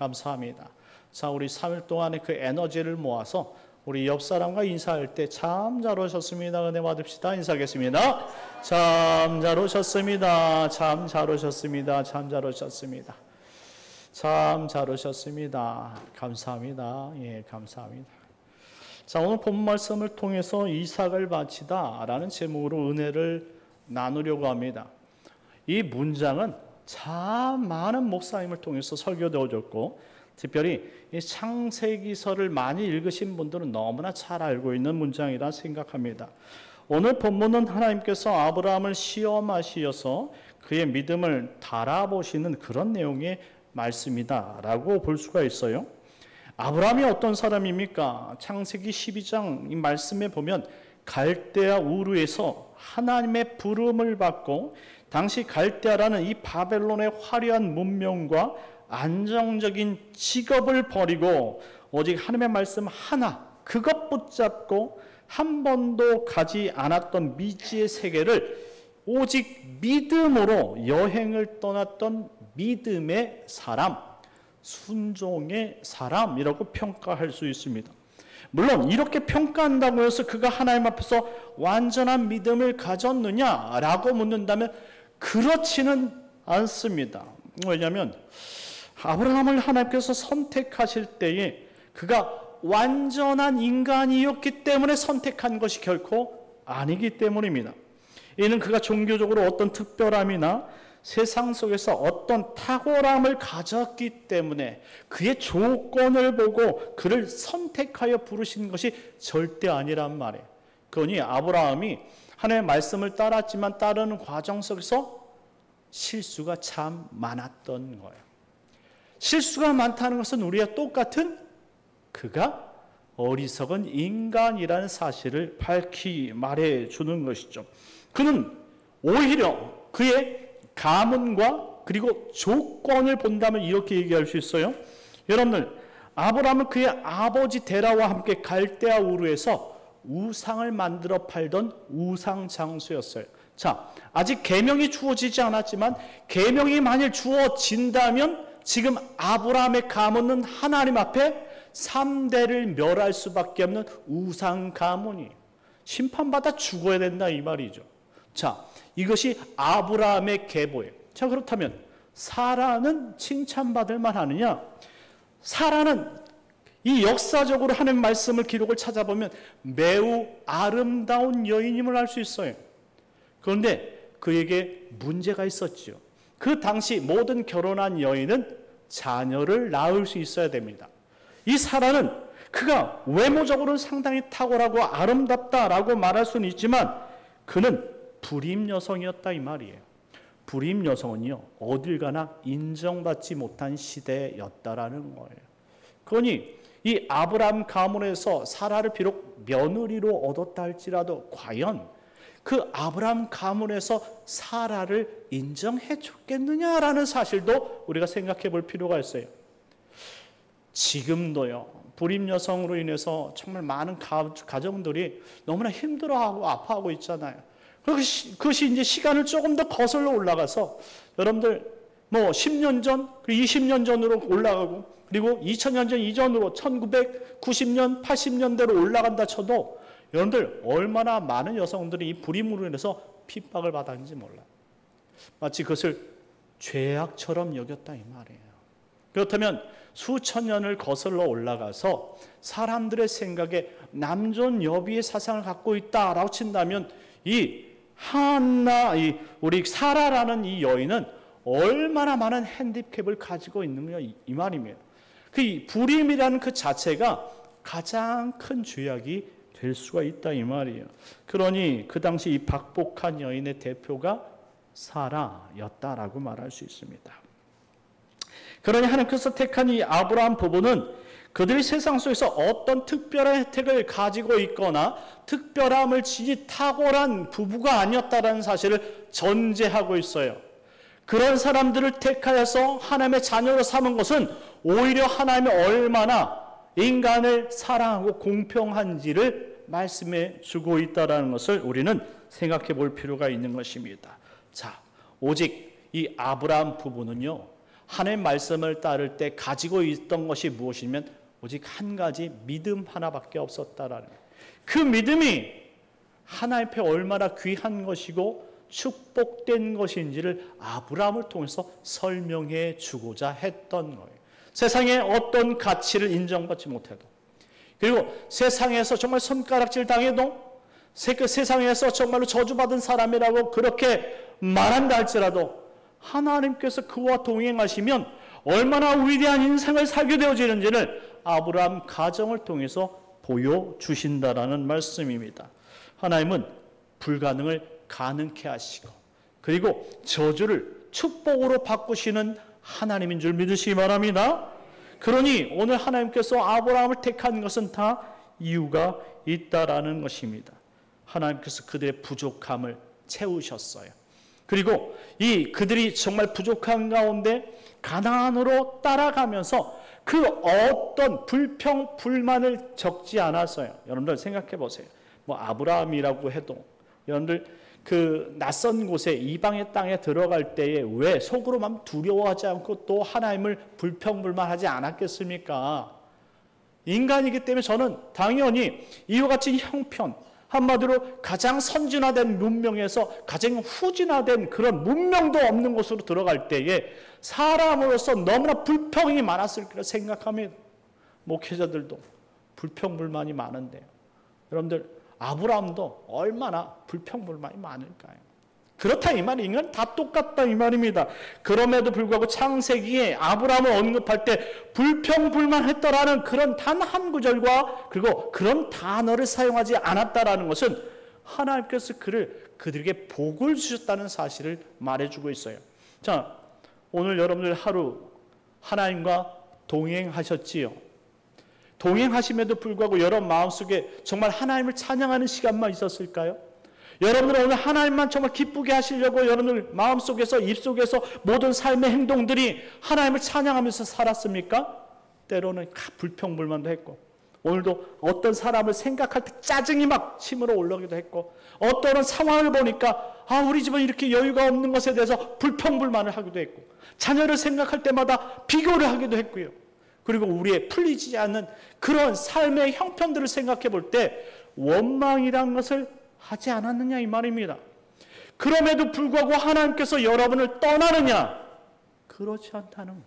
감사합니다. 자, 우리 3일 동안의 그 에너지를 모아서 우리 옆 사람과 인사할 때 참 잘 오셨습니다. 은혜 받읍시다. 인사하겠습니다. 참 잘 오셨습니다. 참 잘 오셨습니다. 참 잘 오셨습니다. 참 잘 오셨습니다. 감사합니다. 예, 감사합니다. 자, 오늘 본 말씀을 통해서 이삭을 바치다 라는 제목으로 은혜를 나누려고 합니다. 이 문장은 참 많은 목사님을 통해서 설교되어졌고, 특별히 이 창세기서를 많이 읽으신 분들은 너무나 잘 알고 있는 문장이라 생각합니다. 오늘 본문은 하나님께서 아브라함을 시험하시어서 그의 믿음을 달아보시는 그런 내용의 말씀이다 라고 볼 수가 있어요. 아브라함이 어떤 사람입니까? 창세기 12장 이 말씀에 보면 갈대아 우르에서 하나님의 부름을 받고, 당시 갈대아라는 이 바벨론의 화려한 문명과 안정적인 직업을 버리고 오직 하나님의 말씀 하나, 그것 붙잡고 한 번도 가지 않았던 미지의 세계를 오직 믿음으로 여행을 떠났던 믿음의 사람, 순종의 사람이라고 평가할 수 있습니다. 물론 이렇게 평가한다고 해서 그가 하나님 앞에서 완전한 믿음을 가졌느냐라고 묻는다면 그렇지는 않습니다. 왜냐하면 아브라함을 하나님께서 선택하실 때에 그가 완전한 인간이었기 때문에 선택한 것이 결코 아니기 때문입니다. 이는 그가 종교적으로 어떤 특별함이나 세상 속에서 어떤 탁월함을 가졌기 때문에 그의 조건을 보고 그를 선택하여 부르신 것이 절대 아니란 말이에요. 그러니 아브라함이 하나님의 말씀을 따랐지만 따르는 과정 속에서 실수가 참 많았던 거예요. 실수가 많다는 것은 우리와 똑같은 그가 어리석은 인간이라는 사실을 밝히 말해주는 것이죠. 그는 오히려 그의 가문과 그리고 조건을 본다면 이렇게 얘기할 수 있어요. 여러분들, 아브라함은 그의 아버지 데라와 함께 갈대아 우르에서 우상을 만들어 팔던 우상 장수였어요. 자, 아직 계명이 주어지지 않았지만 계명이 만일 주어진다면 지금 아브라함의 가문은 하나님 앞에 3대를 멸할 수밖에 없는 우상 가문이에요. 심판받아 죽어야 된다 이 말이죠. 자, 이것이 아브라함의 계보예요. 자, 그렇다면 사라는 칭찬받을 만하느냐? 사라는 이 역사적으로 하는 말씀을 기록을 찾아보면 매우 아름다운 여인임을 알 수 있어요. 그런데 그에게 문제가 있었죠. 그 당시 모든 결혼한 여인은 자녀를 낳을 수 있어야 됩니다. 이 사라는 그가 외모적으로는 상당히 탁월하고 아름답다라고 말할 수는 있지만 그는 불임 여성이었다 이 말이에요. 불임 여성은요, 어딜 가나 인정받지 못한 시대였다라는 거예요. 그러니 이 아브라함 가문에서 사라를 비록 며느리로 얻었다 할지라도 과연 그 아브라함 가문에서 사라를 인정해 줬겠느냐라는 사실도 우리가 생각해 볼 필요가 있어요. 지금도요, 불임 여성으로 인해서 정말 많은 가정들이 너무나 힘들어하고 아파하고 있잖아요. 그것이 이제 시간을 조금 더 거슬러 올라가서 여러분들 뭐 10년 전, 20년 전으로 올라가고 그리고 2000년 전 이전으로 1990년, 80년대로 올라간다 쳐도 여러분들 얼마나 많은 여성들이 이 불임으로 인해서 핍박을 받았는지 몰라요. 마치 그것을 죄악처럼 여겼다 이 말이에요. 그렇다면 수천 년을 거슬러 올라가서 사람들의 생각에 남존 여비의 사상을 갖고 있다라고 친다면 우리 사라라는 이 여인은 얼마나 많은 핸디캡을 가지고 있느냐 이 말입니다. 그 불임이라는 그 자체가 가장 큰 죄악이 될 수가 있다 이 말이에요. 그러니 그 당시 이 박복한 여인의 대표가 사라였다라고 말할 수 있습니다. 그러니 하나님께서 택한 이 아브라함 부부는 그들이 세상 속에서 어떤 특별한 혜택을 가지고 있거나 특별함을 지니 탁월한 부부가 아니었다라는 사실을 전제하고 있어요. 그런 사람들을 택하여서 하나님의 자녀로 삼은 것은 오히려 하나님이 얼마나 인간을 사랑하고 공평한지를 말씀해 주고 있다는 것을 우리는 생각해 볼 필요가 있는 것입니다. 자, 오직 이 아브라함 부부는요, 하나님의 말씀을 따를 때 가지고 있던 것이 무엇이면 오직 한 가지 믿음 하나밖에 없었다라는 거예요. 그 믿음이 하나님 앞에 얼마나 귀한 것이고 축복된 것인지를 아브라함을 통해서 설명해 주고자 했던 거예요. 세상에 어떤 가치를 인정받지 못해도, 그리고 세상에서 정말 손가락질 당해도, 세상에서 정말로 저주받은 사람이라고 그렇게 말한다 할지라도 하나님께서 그와 동행하시면 얼마나 위대한 인생을 살게 되어지는지를 아브라함 가정을 통해서 보여주신다라는 말씀입니다. 하나님은 불가능을 가능케 하시고, 그리고 저주를 축복으로 바꾸시는 하나님인 줄 믿으시기 바랍니다. 그러니 오늘 하나님께서 아브라함을 택한 것은 다 이유가 있다라는 것입니다. 하나님께서 그들의 부족함을 채우셨어요. 그리고 그들이 정말 부족한 가운데 가나안으로 따라가면서 그 어떤 불평, 불만을 적지 않았어요. 여러분들 생각해 보세요. 아브라함이라고 해도 여러분들 그 낯선 곳에 이방의 땅에 들어갈 때에 왜 속으로만 두려워하지 않고 또 하나님을 불평불만하지 않았겠습니까? 인간이기 때문에 저는 당연히 이와 같이 형편, 한마디로 가장 선진화된 문명에서 가장 후진화된 그런 문명도 없는 곳으로 들어갈 때에 사람으로서 너무나 불평이 많았을 거라 생각합니다. 목회자들도 불평불만이 많은데요. 여러분들 아브라함도 얼마나 불평불만이 많을까요? 그렇다 이 말이 인간 다 똑같다 이 말입니다. 그럼에도 불구하고 창세기에 아브라함을 언급할 때 불평불만했더라는 그런 단 한 구절과 그리고 그런 단어를 사용하지 않았다라는 것은 하나님께서 그들에게 복을 주셨다는 사실을 말해주고 있어요. 자, 오늘 여러분들 하루 하나님과 동행하셨지요. 동행하심에도 불구하고 여러분 마음속에 정말 하나님을 찬양하는 시간만 있었을까요? 여러분들은 오늘 하나님만 정말 기쁘게 하시려고 여러분들 마음속에서 입속에서 모든 삶의 행동들이 하나님을 찬양하면서 살았습니까? 때로는 불평불만도 했고, 오늘도 어떤 사람을 생각할 때 짜증이 막 치밀어 올라오기도 했고, 어떤 상황을 보니까 우리 집은 이렇게 여유가 없는 것에 대해서 불평불만을 하기도 했고, 자녀를 생각할 때마다 비교를 하기도 했고요. 그리고 우리의 풀리지 않는 그런 삶의 형편들을 생각해 볼 때 원망이란 것을 하지 않았느냐 이 말입니다. 그럼에도 불구하고 하나님께서 여러분을 떠나느냐? 그렇지 않다는 것.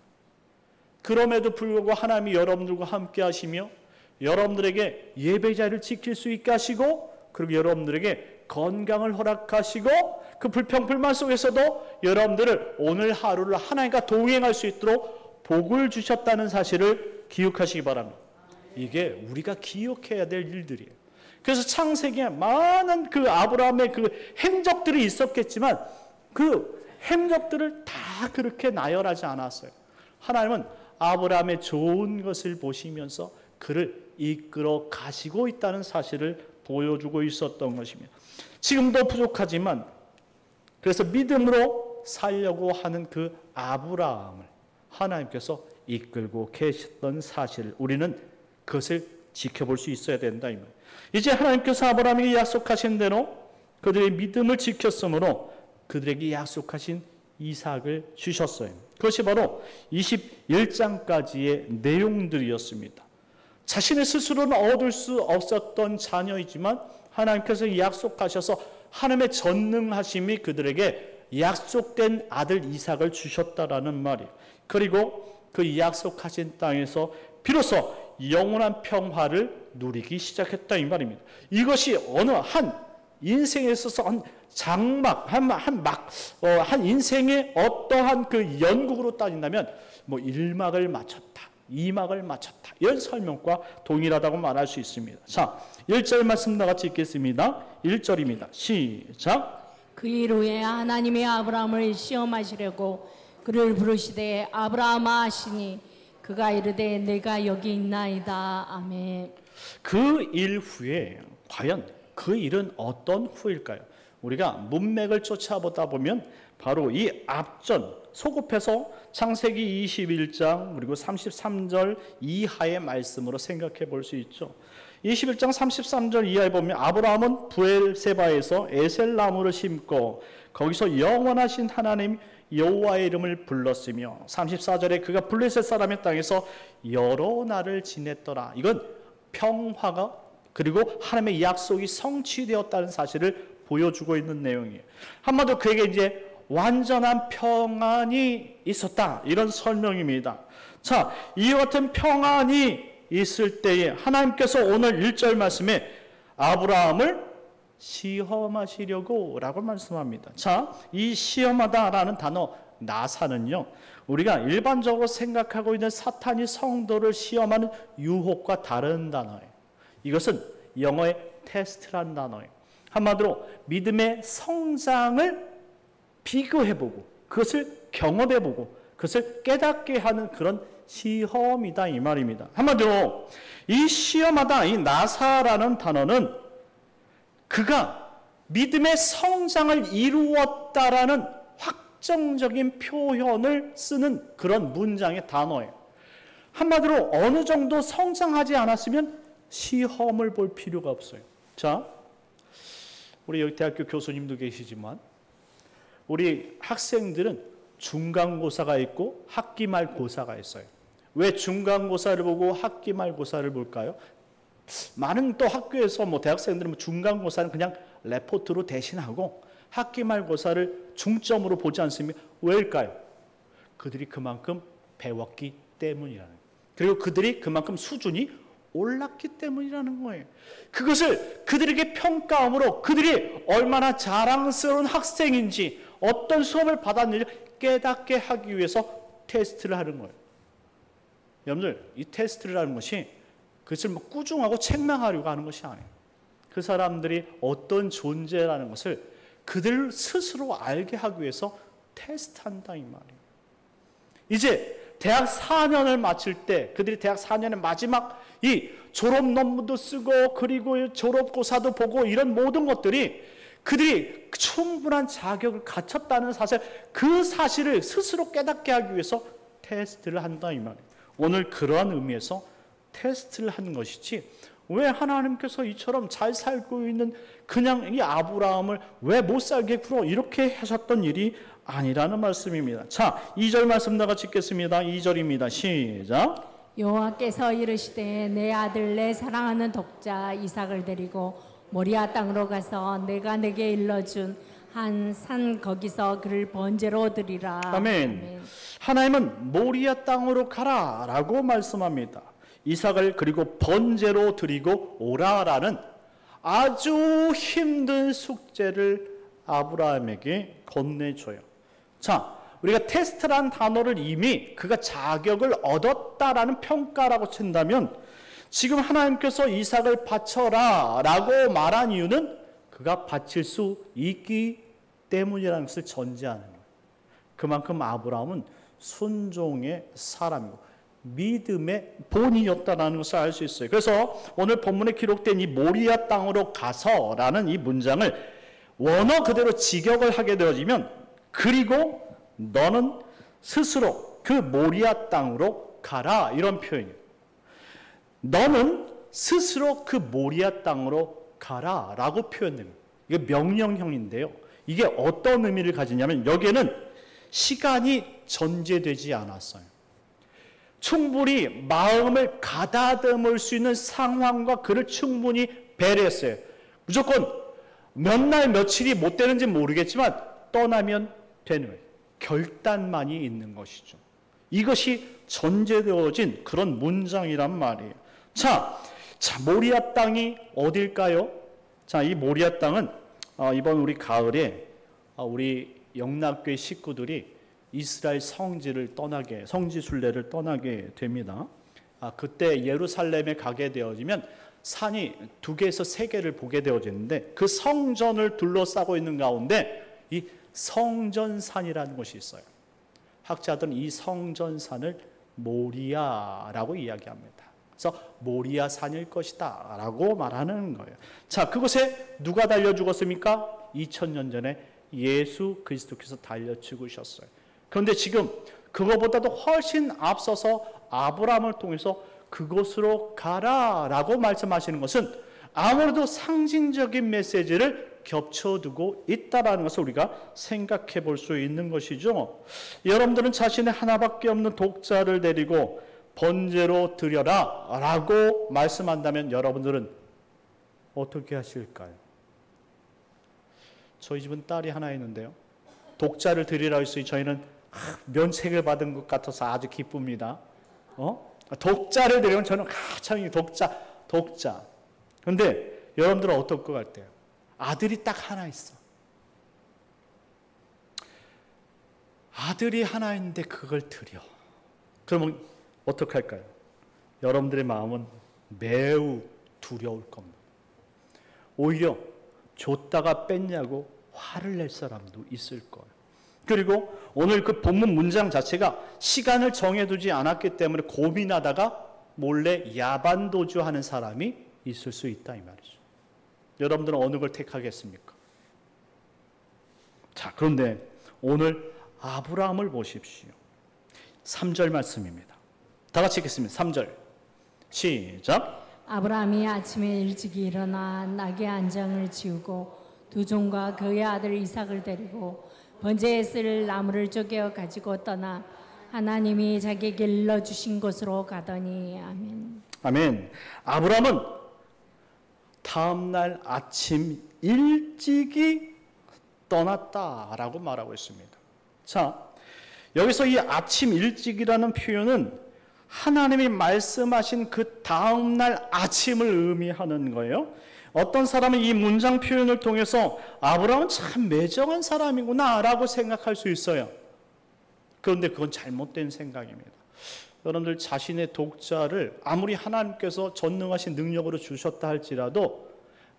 그럼에도 불구하고 하나님이 여러분들과 함께 하시며 여러분들에게 예배자를 지킬 수 있게 하시고, 그리고 여러분들에게 건강을 허락하시고, 그 불평불만 속에서도 여러분들을 오늘 하루를 하나님과 동행할 수 있도록 복을 주셨다는 사실을 기억하시기 바랍니다. 이게 우리가 기억해야 될 일들이에요. 그래서 창세기에 많은 그 아브라함의 그 행적들이 있었겠지만 그 행적들을 다 그렇게 나열하지 않았어요. 하나님은 아브라함의 좋은 것을 보시면서 그를 이끌어 가시고 있다는 사실을 보여주고 있었던 것입니다. 지금도 부족하지만 그래서 믿음으로 살려고 하는 그 아브라함을 하나님께서 이끌고 계셨던 사실을 우리는 그것을 지켜볼 수 있어야 된다 이 말. 이제 하나님께서 아브라함에게 약속하신 대로 그들의 믿음을 지켰으므로 그들에게 약속하신 이삭을 주셨어요. 그것이 바로 21장까지의 내용들이었습니다. 자신의 스스로는 얻을 수 없었던 자녀이지만 하나님께서 약속하셔서 하나님의 전능하심이 그들에게 약속된 아들 이삭을 주셨다라는 말이에요. 그리고 그 약속하신 땅에서 비로소 영원한 평화를 누리기 시작했다 이 말입니다. 이것이 어느 한 인생에 있어서 한 장막, 한 인생의 어떠한 그 연극으로 따진다면 1막을 마쳤다, 2막을 마쳤다 이런 설명과 동일하다고 말할 수 있습니다. 자, 1절 말씀 나같이 읽겠습니다. 1절입니다. 시작. 그 일 후에 하나님이 아브라함을 시험하시려고 그를 부르시되 아브라함아 하시니 그가 이르되 내가 여기 있나이다. 아멘. 그 일 후에 과연 그 일은 어떤 후일까요? 우리가 문맥을 쫓아보다 보면 바로 이 앞전 소급해서 창세기 21장 그리고 33절 이하의 말씀으로 생각해 볼 수 있죠. 21장 33절 이하에 보면 아브라함은 부엘세바에서 에셀나무를 심고 거기서 영원하신 하나님 여호와의 이름을 불렀으며 34절에 그가 블레셋 사람의 땅에서 여러 날을 지냈더라. 이건 평화가 그리고 하나님의 약속이 성취되었다는 사실을 보여주고 있는 내용이에요. 한마디로 그에게 이제 완전한 평안이 있었다, 이런 설명입니다. 자, 이와 같은 평안이 있을 때에 하나님께서 오늘 1절 말씀에 아브라함을 시험하시려고 라고 말씀합니다. 자, 이 시험하다라는 단어 나사는요, 우리가 일반적으로 생각하고 있는 사탄이 성도를 시험하는 유혹과 다른 단어예요. 이것은 영어의 테스트라는 단어예요. 한마디로 믿음의 성장을 비교해보고 그것을 경험해보고 그것을 깨닫게 하는 그런 시험이다, 이 말입니다. 한마디로 이 시험하다, 이 나사라는 단어는 그가 믿음의 성장을 이루었다라는 확정적인 표현을 쓰는 그런 문장의 단어예요. 한마디로 어느 정도 성장하지 않았으면 시험을 볼 필요가 없어요. 자, 우리 여기 대학교 교수님도 계시지만 우리 학생들은 중간고사가 있고 학기말고사가 있어요. 왜 중간고사를 보고 학기말고사를 볼까요? 많은 또 학교에서 대학생들은 중간고사는 그냥 레포트로 대신하고 학기말고사를 중점으로 보지 않습니까? 왜일까요? 그들이 그만큼 배웠기 때문이라는 거예요. 그리고 그들이 그만큼 수준이 올랐기 때문이라는 거예요. 그것을 그들에게 평가함으로 그들이 얼마나 자랑스러운 학생인지 어떤 수업을 받았는지 깨닫게 하기 위해서 테스트를 하는 거예요. 여러분들, 이 테스트를 하는 것이 그것을 꾸중하고 책망하려고 하는 것이 아니에요. 그 사람들이 어떤 존재라는 것을 그들 스스로 알게 하기 위해서 테스트한다, 이 말이에요. 이제 대학 4년을 마칠 때 그들이 대학 4년의 마지막 이 졸업 논문도 쓰고 그리고 졸업고사도 보고 이런 모든 것들이 그들이 충분한 자격을 갖췄다는 사실, 그 사실을 스스로 깨닫게 하기 위해서 테스트를 한다, 이 말이에요. 오늘 그러한 의미에서 테스트를 하는 것이지, 왜 하나님께서 이처럼 잘 살고 있는 그냥 이 아브라함을 왜 못 살게 굴어 이렇게 하셨던 일이 아니라는 말씀입니다. 자, 2절 말씀 다 같이 읽겠습니다. 2절입니다. 시작. 여호와께서 이르시되 내 아들 내 사랑하는 독자 이삭을 데리고 모리아 땅으로 가서 내가 내게 일러준 한 산 거기서 그를 번제로 드리라. 아멘. 하나님은 모리아 땅으로 가라라고 말씀합니다. 이삭을 그리고 번제로 드리고 오라라는 아주 힘든 숙제를 아브라함에게 건네줘요. 자, 우리가 테스트라는 단어를 이미 그가 자격을 얻었다라는 평가라고 친다면, 지금 하나님께서 이삭을 바쳐라 라고 말한 이유는 그가 바칠 수 있기 때문이라는 것을 전제하는 거예요. 그만큼 아브라함은 순종의 사람이고 믿음의 본이었다는 것을 알 수 있어요. 그래서 오늘 본문에 기록된 이 모리아 땅으로 가서라는 이 문장을 원어 그대로 직역을 하게 되어지면, 그리고 너는 스스로 그 모리아 땅으로 가라, 이런 표현이에요. 너는 스스로 그 모리아 땅으로 가라 라고 표현됩니다. 이게 명령형인데요, 이게 어떤 의미를 가지냐면 여기에는 시간이 전제되지 않았어요. 충분히 마음을 가다듬을 수 있는 상황과 그를 충분히 배려했어요. 무조건 몇 날 며칠이 못 되는지 모르겠지만 떠나면 되는 거예요. 결단만이 있는 것이죠. 이것이 전제되어진 그런 문장이란 말이에요. 자, 모리아 땅이 어딜까요? 자, 이 모리아 땅은 이번 우리 가을에 우리 영락교회 식구들이 이스라엘 성지 순례를 떠나게 됩니다. 그때 예루살렘에 가게 되어지면 산이 2개에서 3개를 보게 되어지는데, 그 성전을 둘러싸고 있는 가운데 이 성전산이라는 것이 있어요. 학자들은 이 성전산을 모리아라고 이야기합니다. 그래서 모리아 산일 것이다 라고 말하는 거예요. 자, 그곳에 누가 달려 죽었습니까? 2000년 전에 예수 그리스도께서 달려 죽으셨어요. 그런데 지금 그거보다도 훨씬 앞서서 아브라함을 통해서 그곳으로 가라라고 말씀하시는 것은 아무래도 상징적인 메시지를 겹쳐두고 있다라는 것을 우리가 생각해 볼 수 있는 것이죠. 여러분들은 자신의 하나밖에 없는 독자를 데리고 번제로 드려라 라고 말씀한다면 여러분들은 어떻게 하실까요? 저희 집은 딸이 하나 있는데요. 독자를 드리라고 했어요. 저희는 면책을 받은 것 같아서 아주 기쁩니다. 독자를 드리면 저는 참 독자. 그런데 여러분들은 어떨 것 같아요? 아들이 딱 하나 있어. 아들이 하나 있는데 그걸 드려. 그러면 어떻게 할까요? 여러분들의 마음은 매우 두려울 겁니다. 오히려 줬다가 뺐냐고 화를 낼 사람도 있을 거예요. 그리고 오늘 그 본문 문장 자체가 시간을 정해두지 않았기 때문에 고민하다가 몰래 야반도주하는 사람이 있을 수 있다 이 말이죠. 여러분들은 어느 걸 택하겠습니까? 자, 그런데 오늘 아브라함을 보십시오. 3절 말씀입니다. 다 같이 읽겠습니다. 3절 시작. 아브라함이 아침에 일찍 일어나 낙의 안장을 지우고 두 종과 그의 아들 이삭을 데리고 번제에 쓸 나무를 쪼개어 가지고 떠나 하나님이 자기에게 일러주신 곳으로 가더니 아멘. 아멘. 아브라함은 다음날 아침 일찍이 떠났다라고 말하고 있습니다. 자, 여기서 이 아침 일찍이라는 표현은 하나님이 말씀하신 그 다음날 아침을 의미하는 거예요. 어떤 사람은 이 문장 표현을 통해서 아브라함은 참 매정한 사람이구나 라고 생각할 수 있어요. 그런데 그건 잘못된 생각입니다. 여러분들 자신의 독자를 아무리 하나님께서 전능하신 능력으로 주셨다 할지라도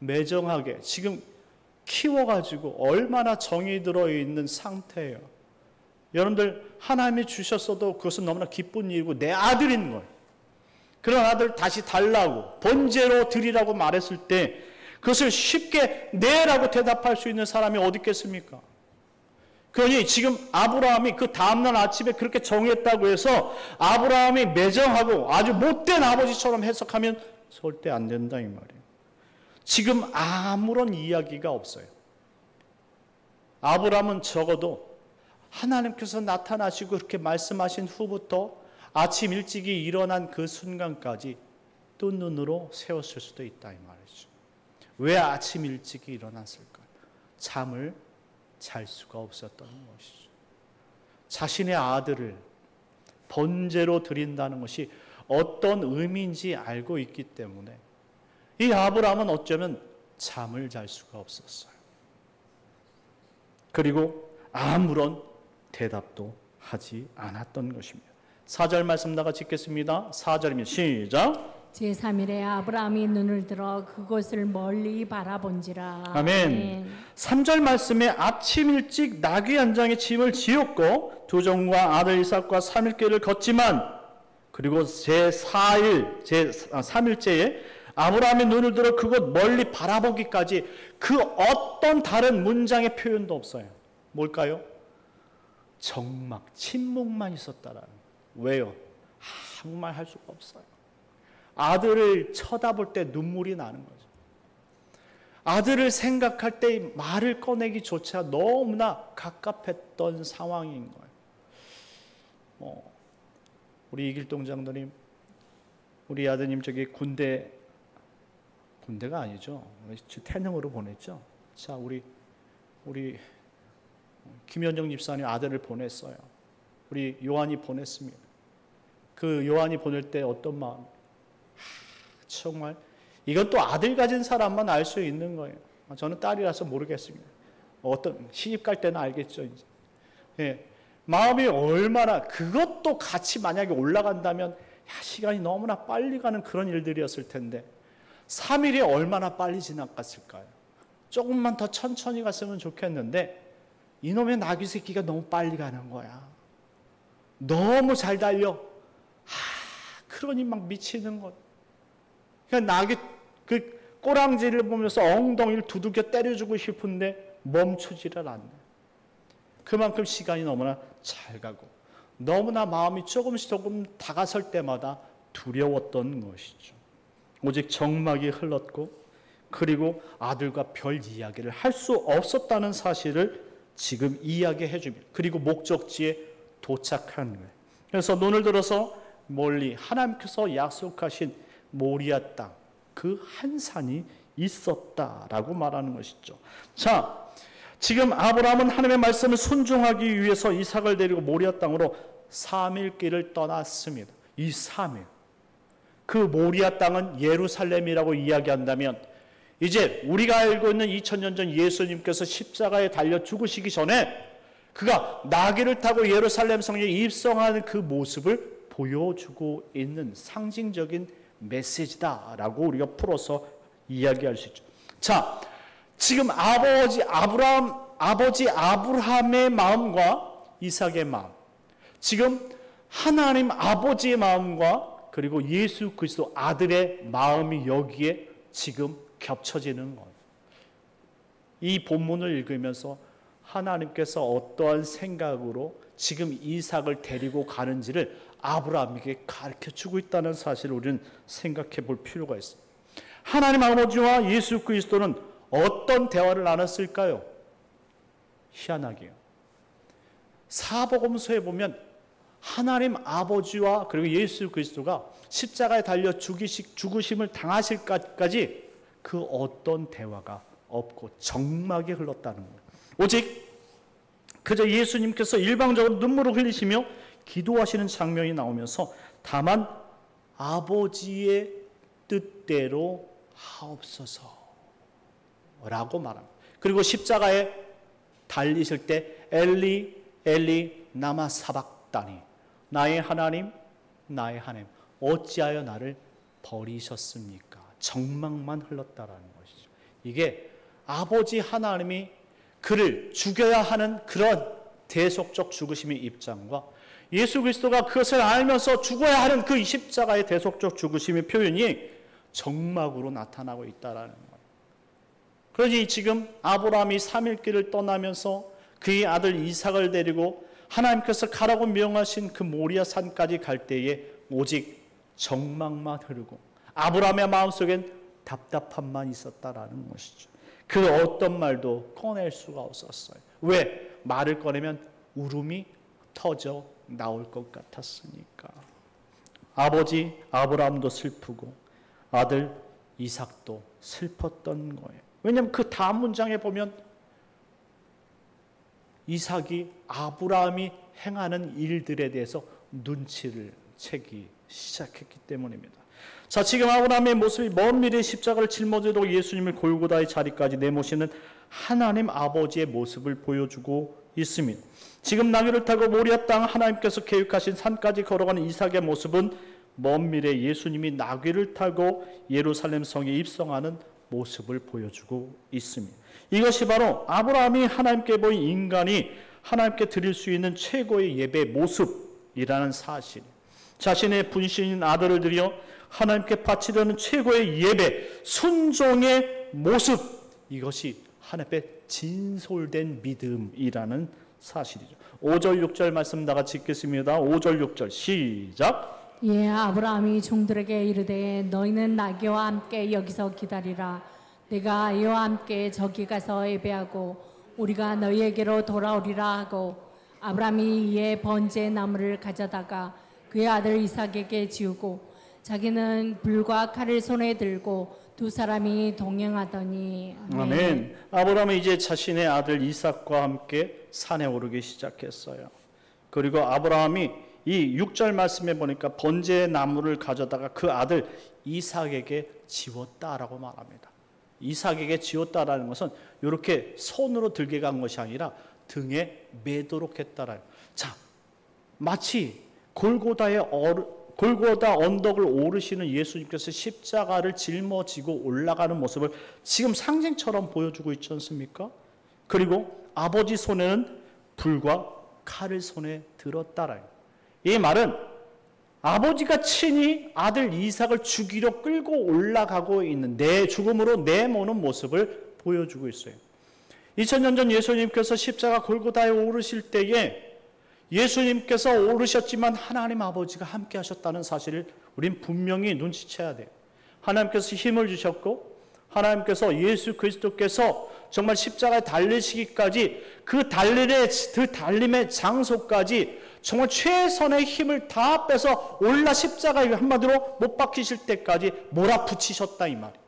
매정하게 지금 키워가지고 얼마나 정이 들어있는 상태예요. 여러분들 하나님이 주셨어도 그것은 너무나 기쁜 일이고 내 아들인 거예요. 그런 아들 다시 달라고 번제로 드리라고 말했을 때 그것을 쉽게 네라고 대답할 수 있는 사람이 어디 있겠습니까? 그러니 지금 아브라함이 그 다음날 아침에 그렇게 정했다고 해서 아브라함이 매정하고 아주 못된 아버지처럼 해석하면 절대 안 된다 이 말이에요. 지금 아무런 이야기가 없어요. 아브라함은 적어도 하나님께서 나타나시고 그렇게 말씀하신 후부터 아침 일찍이 일어난 그 순간까지 뜬 눈으로 세웠을 수도 있다 이 말이죠. 왜 아침 일찍이 일어났을까? 잠을 잘 수가 없었던 것이죠. 자신의 아들을 번제로 드린다는 것이 어떤 의미인지 알고 있기 때문에 이 아브라함은 어쩌면 잠을 잘 수가 없었어요. 그리고 아무런 대답도 하지 않았던 것입니다. 4절 말씀 다 같이 읽겠습니다. 4절입니다. 시작. 제3일에 아브라함이 눈을 들어 그곳을 멀리 바라본지라. 아멘. 3절 말씀에 아침 일찍 나귀 한 장에 짐을 지었고 두 종과 아들 이삭과 3일길을 걷지만 그리고 제3일째에 아브라함의 눈을 들어 그곳 멀리 바라보기까지 그 어떤 다른 문장의 표현도 없어요. 뭘까요? 정막, 침묵만 있었다라는 거예요. 왜요? 아무 말 할 수가 없어요. 아들을 쳐다볼 때 눈물이 나는 거죠. 아들을 생각할 때 말을 꺼내기조차 너무나 갑갑했던 상황인 거예요. 우리 이길동 장로님, 우리 아드님 저기 군대가 아니죠. 태능으로 보냈죠. 자, 우리 김현정 집사님 아들을 보냈어요. 우리 요한이 보냈습니다. 그 요한이 보낼 때 어떤 마음? 정말 이건 또 아들 가진 사람만 알 수 있는 거예요. 저는 딸이라서 모르겠습니다. 어떤 시집 갈 때는 알겠죠. 이제. 예, 마음이 얼마나 그것도 같이 만약에 올라간다면 시간이 너무나 빨리 가는 그런 일들이었을 텐데 3일이 얼마나 빨리 지나갔을까요? 조금만 더 천천히 갔으면 좋겠는데 이놈의 나귀 새끼가 너무 빨리 가는 거야. 너무 잘 달려. 그러니 막 미치는 거야. 그냥 나귀 그 꼬랑지를 보면서 엉덩이를 두들겨 때려주고 싶은데 멈추지를 않네. 그만큼 시간이 너무나 잘 가고 너무나 마음이 조금 다가설 때마다 두려웠던 것이죠. 오직 정막이 흘렀고 그리고 아들과 별 이야기를 할 수 없었다는 사실을 지금 이야기해 줍니다. 그리고 목적지에 도착한 거예요. 그래서 눈을 들어서 멀리 하나님께서 약속하신 모리아 땅, 그 한 산이 있었다라고 말하는 것이죠. 자, 지금 아브라함은 하나님의 말씀을 순종하기 위해서 이삭을 데리고 모리아 땅으로 3일 길을 떠났습니다. 이 3일. 그 모리아 땅은 예루살렘이라고 이야기한다면 이제 우리가 알고 있는 2000년 전 예수님께서 십자가에 달려 죽으시기 전에 그가 나귀를 타고 예루살렘 성에 입성하는 그 모습을 보여주고 있는 상징적인 메시지다라고 우리가 풀어서 이야기할 수 있죠. 자, 지금 아버지 아브라함의 마음과 이삭의 마음, 지금 하나님 아버지의 마음과 그리고 예수 그리스도 아들의 마음이 여기에 지금 겹쳐지는 거예요. 이 본문을 읽으면서 하나님께서 어떠한 생각으로 지금 이삭을 데리고 가는지를 아브라함에게 가르쳐주고 있다는 사실을 우리는 생각해 볼 필요가 있습니다. 하나님 아버지와 예수 그리스도는 어떤 대화를 나눴을까요? 희한하게요. 사복음서에 보면 하나님 아버지와 그리고 예수 그리스도가 십자가에 달려 죽으심을 당하실 까지 그 어떤 대화가 없고 적막이 흘렀다는 거예요. 오직 그저 예수님께서 일방적으로 눈물을 흘리시며 기도하시는 장면이 나오면서 다만 아버지의 뜻대로 하옵소서 라고 말합니다. 그리고 십자가에 달리실 때 엘리 엘리 나마 사박다니, 나의 하나님 나의 하나님 어찌하여 나를 버리셨습니까? 적막만 흘렀다라는 것이죠. 이게 아버지 하나님이 그를 죽여야 하는 그런 대속적 죽으심의 입장과 예수 그리스도가 그것을 알면서 죽어야 하는 그 십자가의 대속적 죽으심의 표현이 적막으로 나타나고 있다라는 거예요. 그러니 지금 아브라함이 3일 길을 떠나면서 그의 아들 이삭을 데리고 하나님께서 가라고 명하신 그 모리아 산까지 갈 때에 오직 적막만 흐르고 아브라함의 마음속엔 답답함만 있었다라는 것이죠. 그 어떤 말도 꺼낼 수가 없었어요. 왜? 말을 꺼내면 울음이 터져 나올 것 같았으니까. 아버지 아브라함도 슬프고 아들 이삭도 슬펐던 거예요. 왜냐하면 그 다음 문장에 보면 이삭이 아브라함이 행하는 일들에 대해서 눈치를 채기 시작했기 때문입니다. 자, 지금 아브라함의 모습이 먼 미래의 십자가를 짊어지도록 예수님을 골고다의 자리까지 내모시는 하나님 아버지의 모습을 보여주고 있습니다. 지금 나귀를 타고 모리아 땅 하나님께서 계획하신 산까지 걸어가는 이삭의 모습은 먼 미래 예수님이 나귀를 타고 예루살렘 성에 입성하는 모습을 보여주고 있습니다. 이것이 바로 아브라함이 하나님께 보인 인간이 하나님께 드릴 수 있는 최고의 예배 모습이라는 사실, 자신의 분신인 아들을 드려 하나님께 바치려는 최고의 예배, 순종의 모습, 이것이 하나님의 진솔된 믿음이라는 사실이죠. 5절 6절 말씀 다 같이 읽겠습니다. 5절 6절 시작. 예, 아브라함이 종들에게 이르되 너희는 나귀와 함께 여기서 기다리라. 내가 이와 함께 저기 가서 예배하고 우리가 너희에게로 돌아오리라 하고 아브라함이 이에 번제 나무를 가져다가 그의 아들 이삭에게 지우고 자기는 불과 칼을 손에 들고 두 사람이 동행하더니 아멘. 아브라함은 이제 자신의 아들 이삭과 함께 산에 오르기 시작했어요. 그리고 아브라함이 이 6절 말씀에 보니까 번제 나무를 가져다가 그 아들 이삭에게 지웠다라고 말합니다. 이삭에게 지웠다라는 것은 이렇게 손으로 들게 간 것이 아니라 등에 매도록 했다라는. 자, 마치 골고다 언덕을 오르시는 예수님께서 십자가를 짊어지고 올라가는 모습을 지금 상징처럼 보여주고 있지 않습니까? 그리고 아버지 손에는 불과 칼을 손에 들었다라. 이 말은 아버지가 친히 아들 이삭을 죽이려 끌고 올라가고 있는 내 죽음으로 내모는 모습을 보여주고 있어요. 2000년 전 예수님께서 십자가 골고다에 오르실 때에 예수님께서 오르셨지만 하나님 아버지가 함께 하셨다는 사실을 우린 분명히 눈치채야 돼요. 하나님께서 힘을 주셨고 하나님께서 예수 그리스도께서 정말 십자가에 달리시기까지 그 달림의 장소까지 정말 최선의 힘을 다 빼서 올라 십자가에 한마디로 못 박히실 때까지 몰아붙이셨다 이 말이에요.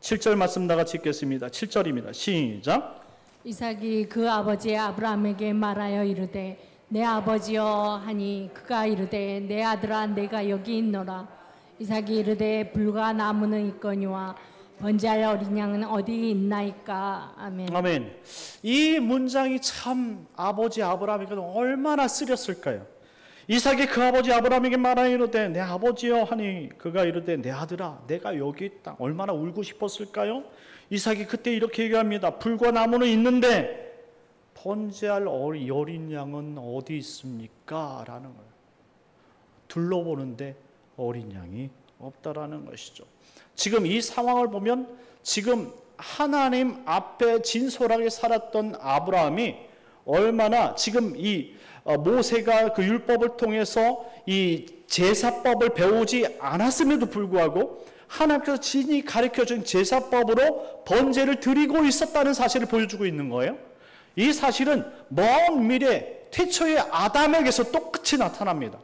7절 말씀 다 같이 읽겠습니다. 7절입니다. 시작. 이삭이 그 아버지 아브라함에게 말하여 이르되 내 아버지여 하니 그가 이르되 내 아들아 내가 여기 있노라. 이삭이 이르되 불과 나무는 있거니와 번제할 어린 양은 어디 있나이까. 아멘. 아멘. 이 문장이 참 아버지 아브라함에게 얼마나 쓰렸을까요? 이삭이 그 아버지 아브라함에게 말하여 이르되 내 아버지여 하니 그가 이르되 내 아들아 내가 여기 있다. 얼마나 울고 싶었을까요? 이삭이 그때 이렇게 얘기합니다. 불과 나무는 있는데 번제할 어린 양은 어디 있습니까? 라는 거예요. 둘러보는데 어린 양이 없다라는 것이죠. 지금 이 상황을 보면 지금 하나님 앞에 진솔하게 살았던 아브라함이 얼마나 지금 이 모세가 그 율법을 통해서 이 제사법을 배우지 않았음에도 불구하고 하나님께서 진히 가르쳐준 제사법으로 번제를 드리고 있었다는 사실을 보여주고 있는 거예요. 이 사실은 먼 미래 태초의 아담에게서 똑같이 나타납니다.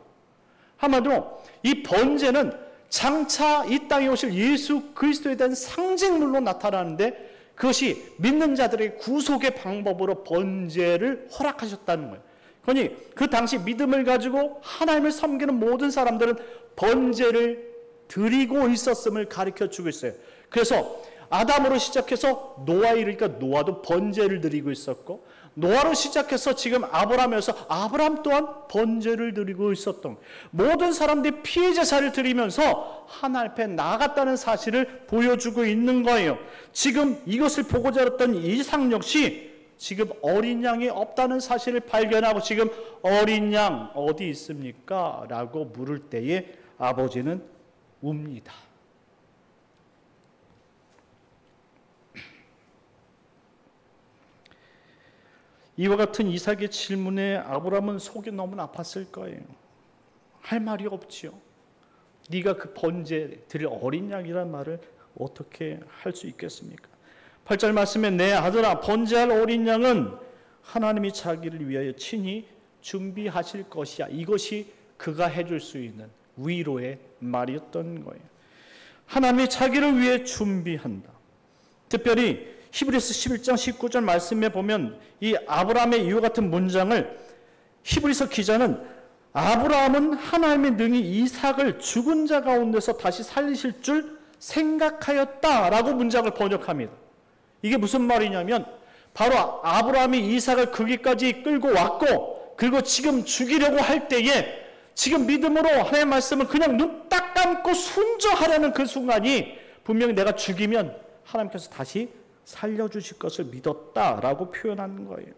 한마디로 이 번제는 장차 이 땅에 오실 예수 그리스도에 대한 상징물로 나타나는데 그것이 믿는 자들의 구속의 방법으로 번제를 허락하셨다는 거예요. 그러니 그 당시 믿음을 가지고 하나님을 섬기는 모든 사람들은 번제를 드리고 있었음을 가르쳐주고 있어요. 그래서 아담으로 시작해서 노아에 이르니까 노아도 번제를 드리고 있었고 노아로 시작해서 지금 아브라함에서 아브라함 또한 번제를 드리고 있었던 모든 사람들이 피의 제사를 드리면서 하나님 앞에 나아갔다는 사실을 보여주고 있는 거예요. 지금 이것을 보고 자랐던 이삭 역시 지금 어린 양이 없다는 사실을 발견하고 지금 어린 양 어디 있습니까? 라고 물을 때에 아버지는 웁니다. 이와 같은 이삭의 질문에 아브라함은 속이 너무 아팠을 거예요. 할 말이 없지요. 네가 그 번제 드릴 어린 양이란 말을 어떻게 할 수 있겠습니까? 8절 말씀에 내 아들아 번제할 어린 양은 하나님이 자기를 위하여 친히 준비하실 것이야. 이것이 그가 해줄 수 있는 위로의 말이었던 거예요. 하나님이 자기를 위해 준비한다. 특별히 히브리서 11장 19절 말씀에 보면 이 아브라함의 이와 같은 문장을 히브리서 기자는 아브라함은 하나님의 능히 이삭을 죽은 자 가운데서 다시 살리실 줄 생각하였다라고 문장을 번역합니다. 이게 무슨 말이냐면 바로 아브라함이 이삭을 거기까지 끌고 왔고 그리고 지금 죽이려고 할 때에 지금 믿음으로 하나님의 말씀을 그냥 눈 딱 감고 순종하려는 그 순간이 분명히 내가 죽이면 하나님께서 다시 살려주실 것을 믿었다라고 표현하는 거예요.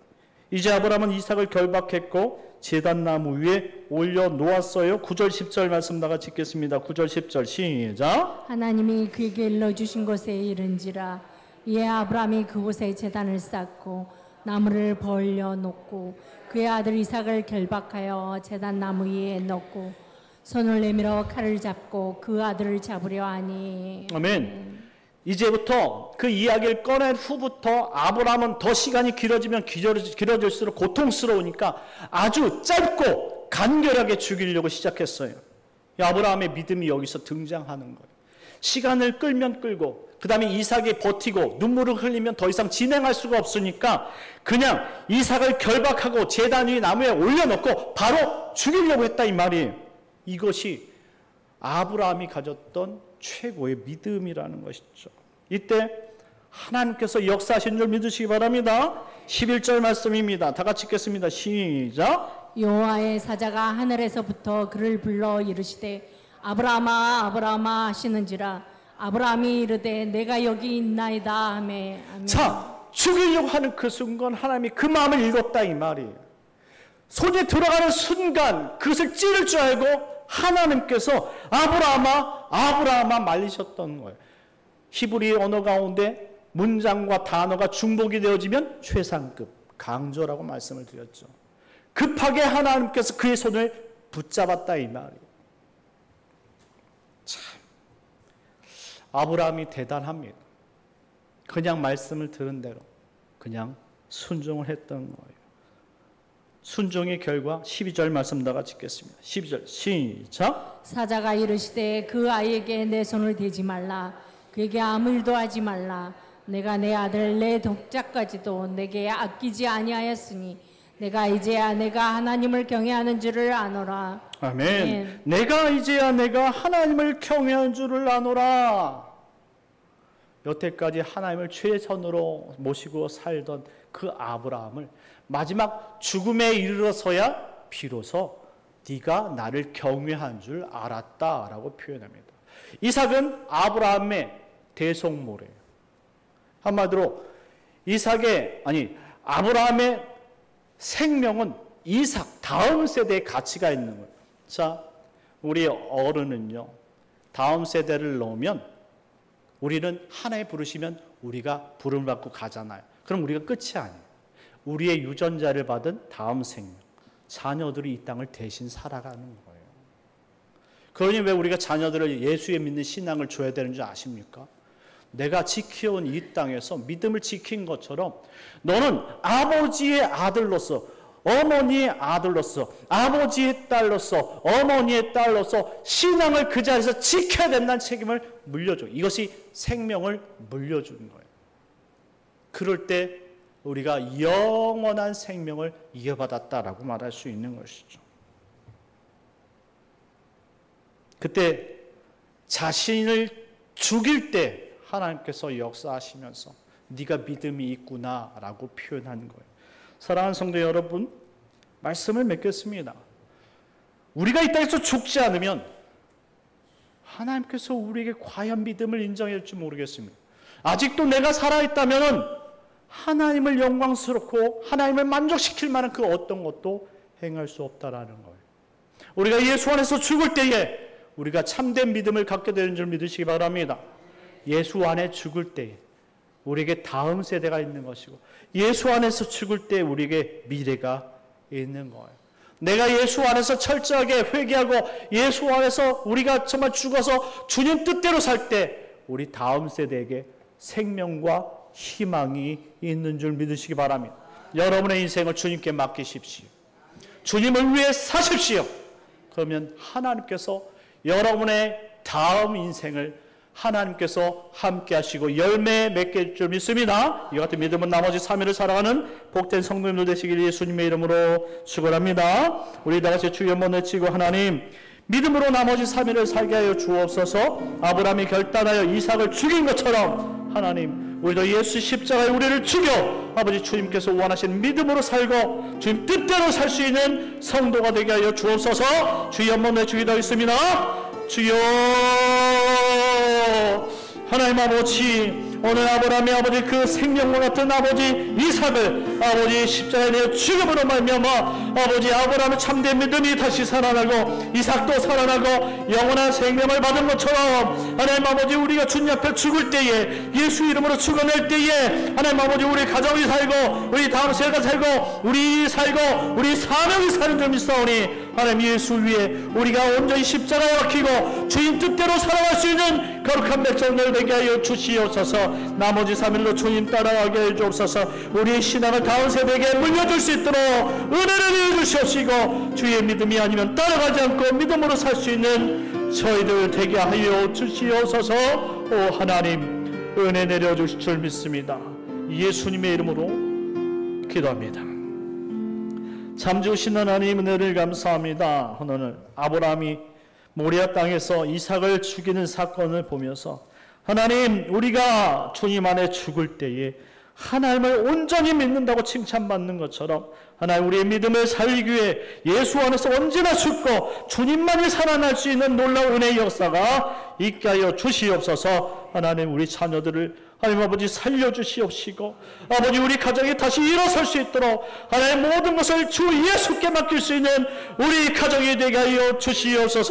이제 아브라함은 이삭을 결박했고 제단나무 위에 올려놓았어요. 9절 10절 말씀 다 같이 읽겠습니다. 9절 10절 시작. 하나님이 그에게 일러주신 곳에 이른지라 이에 아브라함이 그곳에 제단을 쌓고 나무를 벌려 놓고 그의 아들 이삭을 결박하여 제단나무 위에 넣고 손을 내밀어 칼을 잡고 그 아들을 잡으려 하니. 아멘. 이제부터 그 이야기를 꺼낸 후부터 아브라함은 더 시간이 길어지면 길어질수록 고통스러우니까 아주 짧고 간결하게 죽이려고 시작했어요. 아브라함의 믿음이 여기서 등장하는 거예요. 시간을 끌면 끌고 그 다음에 이삭이 버티고 눈물을 흘리면 더 이상 진행할 수가 없으니까 그냥 이삭을 결박하고 제단 위 나무에 올려놓고 바로 죽이려고 했다 이 말이에요. 이것이 아브라함이 가졌던 최고의 믿음이라는 것이죠. 이때 하나님께서 역사하신 줄 믿으시기 바랍니다. 11절 말씀입니다. 다 같이 읽겠습니다. 시작. 여호와의 사자가 하늘에서부터 그를 불러 이르시되 아브라함아 아브라함아 하시는지라 아브라함이 이르되 내가 여기 있나이다 하매. 자, 죽이려고 하는 그 순간 하나님이 그 마음을 읽었다 이 말이에요. 손에 들어가는 순간 그것을 찌를 줄 알고 하나님께서 아브라함아 아브라함아 말리셨던 거예요. 히브리 언어 가운데 문장과 단어가 중복이 되어지면 최상급 강조라고 말씀을 드렸죠. 급하게 하나님께서 그의 손을 붙잡았다 이 말이에요. 아브라함이 대단합니다. 그냥 말씀을 들은 대로 그냥 순종을 했던 거예요. 순종의 결과 12절 말씀 다 같이 읽겠습니다. 12절 시작. 사자가 이르시되 그 아이에게 내 손을 대지 말라. 그에게 아무 일도 하지 말라. 내가 내 아들 내 독자까지도 내게 아끼지 아니하였으니 내가 이제야 내가 하나님을 경외하는 줄을 아노라. 아멘. 내가 이제야 내가 하나님을 경외하는 줄을 아노라. 여태까지 하나님을 최선으로 모시고 살던 그 아브라함을 마지막 죽음에 이르러서야 비로소 네가 나를 경외한 줄 알았다라고 표현합니다. 이삭은 아브라함의 대속모래예요. 한마디로 아브라함의 생명은 이삭 다음 세대의 가치가 있는 거예요. 자, 우리 어른은요, 다음 세대를 넣으면 우리는 하나님 부르시면 우리가 부름을 받고 가잖아요. 그럼 우리가 끝이 아니에요. 우리의 유전자를 받은 다음 생명, 자녀들이 이 땅을 대신 살아가는 거예요. 그러니 왜 우리가 자녀들을 예수에 믿는 신앙을 줘야 되는 줄 아십니까? 내가 지켜온 이 땅에서 믿음을 지킨 것처럼 너는 아버지의 아들로서, 어머니의 아들로서, 아버지의 딸로서, 어머니의 딸로서 신앙을 그 자리에서 지켜야 된다는 책임을 물려줘. 이것이 생명을 물려주는 거예요. 그럴 때 우리가 영원한 생명을 이어받았다라고 말할 수 있는 것이죠. 그때 자신을 죽일 때 하나님께서 역사하시면서 네가 믿음이 있구나라고 표현하는 거예요. 사랑하는 성도 여러분, 말씀을 맺겠습니다. 우리가 이 땅에서 죽지 않으면 하나님께서 우리에게 과연 믿음을 인정해 줄지 모르겠습니다. 아직도 내가 살아있다면 하나님을 영광스럽고 하나님을 만족시킬 만한 그 어떤 것도 행할 수 없다라는 거예요. 우리가 예수 안에서 죽을 때에 우리가 참된 믿음을 갖게 되는 줄 믿으시기 바랍니다. 예수 안에 죽을 때에 우리에게 다음 세대가 있는 것이고, 예수 안에서 죽을 때 우리에게 미래가 있는 거예요. 내가 예수 안에서 철저하게 회개하고 예수 안에서 우리가 정말 죽어서 주님 뜻대로 살 때 우리 다음 세대에게 생명과 희망이 있는 줄 믿으시기 바랍니다. 여러분의 인생을 주님께 맡기십시오. 주님을 위해 사십시오. 그러면 하나님께서 여러분의 다음 인생을 하나님께서 함께 하시고 열매 맺게 할 줄 믿습니다. 이 같은 믿음은 나머지 3일을 살아가는 복된 성도님들 되시길 예수님의 이름으로 축원합니다. 우리 다 같이 주여 한번 외치고, 하나님 믿음으로 나머지 3일을 살게 하여 주옵소서. 아브라함이 결단하여 이삭을 죽인 것처럼 하나님 우리도 예수 십자가에 우리를 죽여 아버지 주님께서 원하신 믿음으로 살고 주님 뜻대로 살 수 있는 성도가 되게 하여 주옵소서. 주여 한번 외치기도하겠습니다. 주여, 하나님 아버지, 오늘 아브라함의 아버지 그 생명과 같은 아버지 이삭을 아버지 십자가에 내어 죽음으로 말미암아 아버지 아브라함의 참된 믿음이 다시 살아나고 이삭도 살아나고 영원한 생명을 받은 것처럼 하나님 아버지 우리가 주님 앞에 죽을 때에 예수 이름으로 죽어낼 때에 하나님 아버지 우리 가정이 살고 우리 다음 세대가 살고 우리 살고 우리 사명이 사는 줄 믿사오니 하나님 예수 위에 우리가 온전히 십자가에 박히고 주님 뜻대로 살아갈 수 있는 거룩한 백성들 되게 하여 주시옵소서. 나머지 3일로 주님 따라가게 해 주옵소서. 우리의 신앙을 다음 세대에게 물려줄 수 있도록 은혜를 내주시옵시고 주의 믿음이 아니면 따라가지 않고 믿음으로 살 수 있는 저희들 되게 하여 주시옵소서. 오 하나님 은혜 내려주실 줄 믿습니다. 예수님의 이름으로 기도합니다. 참 좋으신 하나님 은혜를 감사합니다. 오늘 아브라함이 모리아 땅에서 이삭을 죽이는 사건을 보면서 하나님 우리가 주님 안에 죽을 때에 하나님을 온전히 믿는다고 칭찬받는 것처럼 하나님 우리의 믿음을 살리기 위해 예수 안에서 언제나 죽고 주님만이 살아날 수 있는 놀라운 은혜의 역사가 있게 하여 주시옵소서. 하나님 우리 자녀들을 하나님 아버지 살려주시옵시고 아버지 우리 가정이 다시 일어설 수 있도록 하나님 모든 것을 주 예수께 맡길 수 있는 우리 가정이 되게 하여 주시옵소서.